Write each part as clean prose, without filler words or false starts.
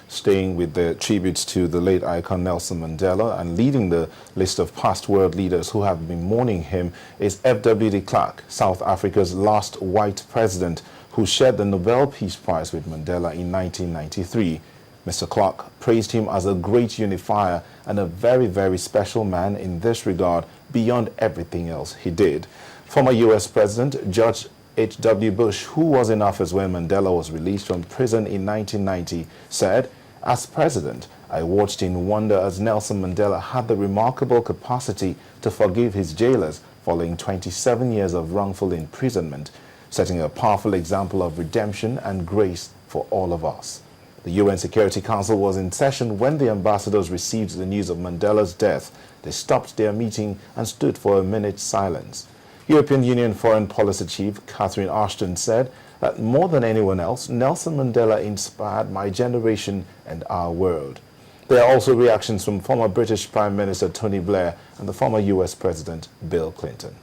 staying with their tributes to the late icon Nelson Mandela, and leading the list of past world leaders who have been mourning him is F.W.D. Klarke, South Africa's last white president, who shared the Nobel Peace Prize with Mandela in 1993. Mr. Klarke praised him as a great unifier and a very, very special man in this regard beyond everything else he did. Former U.S. President George H.W. Bush, who was in office when Mandela was released from prison in 1990, said, "As president, I watched in wonder as Nelson Mandela had the remarkable capacity to forgive his jailers following 27 years of wrongful imprisonment, setting a powerful example of redemption and grace for all of us." The UN Security Council was in session when the ambassadors received the news of Mandela's death. They stopped their meeting and stood for a minute's silence. European Union Foreign Policy Chief Catherine Ashton said that more than anyone else, Nelson Mandela inspired my generation and our world. There are also reactions from former British Prime Minister Tony Blair and the former US President Bill Clinton.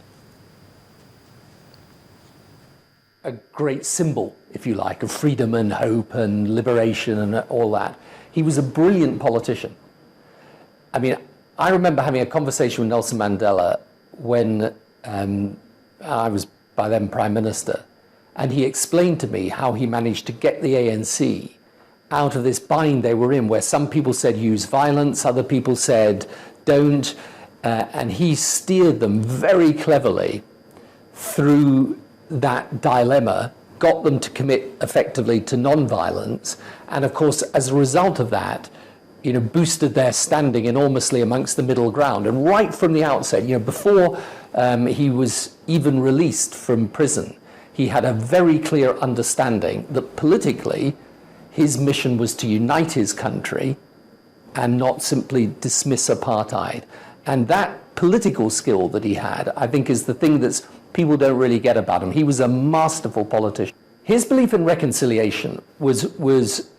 A great symbol, if you like, of freedom and hope and liberation and all that. He was a brilliant politician. I mean, I remember having a conversation with Nelson Mandela when I was by then Prime Minister, and he explained to me how he managed to get the ANC out of this bind they were in, where some people said use violence, other people said don't, and he steered them very cleverly through that dilemma, got them to commit effectively to non-violence, and of course, as a result of that, boosted their standing enormously amongst the middle ground. And right from the outset, before he was even released from prison, he had a very clear understanding that politically, his mission was to unite his country and not simply dismiss apartheid. And that political skill that he had, I think, is the thing that people don't really get about him. He was a masterful politician. His belief in reconciliation was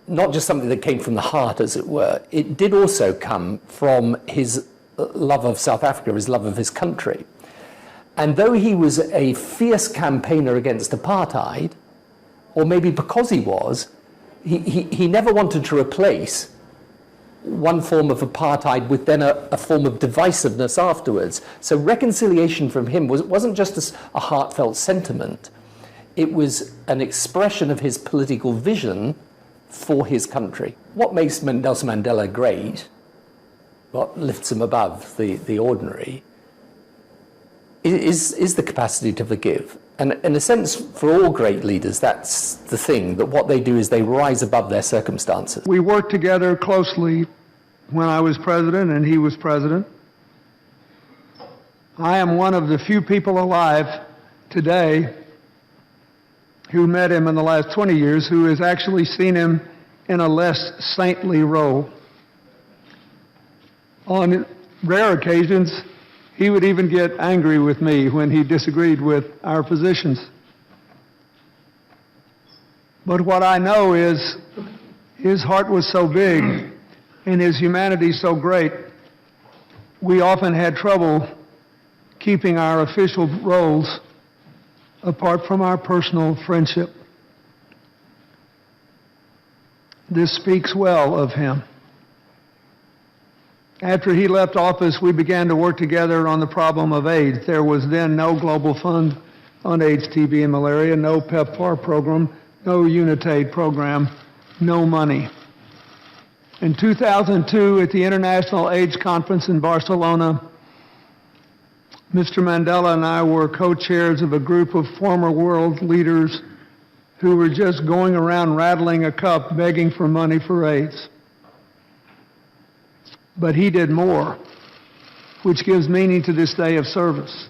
not just something that came from the heart, as it were. It did also come from his love of South Africa, his love of his country. And though he was a fierce campaigner against apartheid, or maybe because he was, he never wanted to replace one form of apartheid with then a form of divisiveness afterwards. So reconciliation from him wasn't just a heartfelt sentiment. It was an expression of his political vision for his country. What makes Nelson Mandela great, what lifts him above the ordinary, is the capacity to forgive. And in a sense, for all great leaders, that's the thing, that what they do is they rise above their circumstances. We worked together closely when I was president and he was president. I am one of the few people alive today who met him in the last 20 years, who has actually seen him in a less saintly role. On rare occasions, he would even get angry with me when he disagreed with our positions. But what I know is his heart was so big and his humanity so great, we often had trouble keeping our official roles apart from our personal friendship. This speaks well of him. After he left office, we began to work together on the problem of AIDS. There was then no global fund on AIDS, TB, and malaria, no PEPFAR program, no UNITAID program, no money. In 2002, at the International AIDS Conference in Barcelona, Mr. Mandela and I were co-chairs of a group of former world leaders who were just going around rattling a cup begging for money for AIDS. But he did more, which gives meaning to this day of service.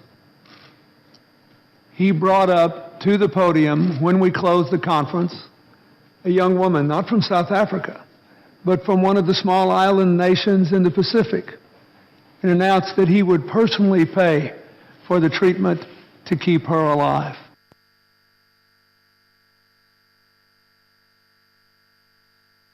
He brought up to the podium when we closed the conference a young woman, not from South Africa, but from one of the small island nations in the Pacific, and announced that he would personally pay for the treatment to keep her alive.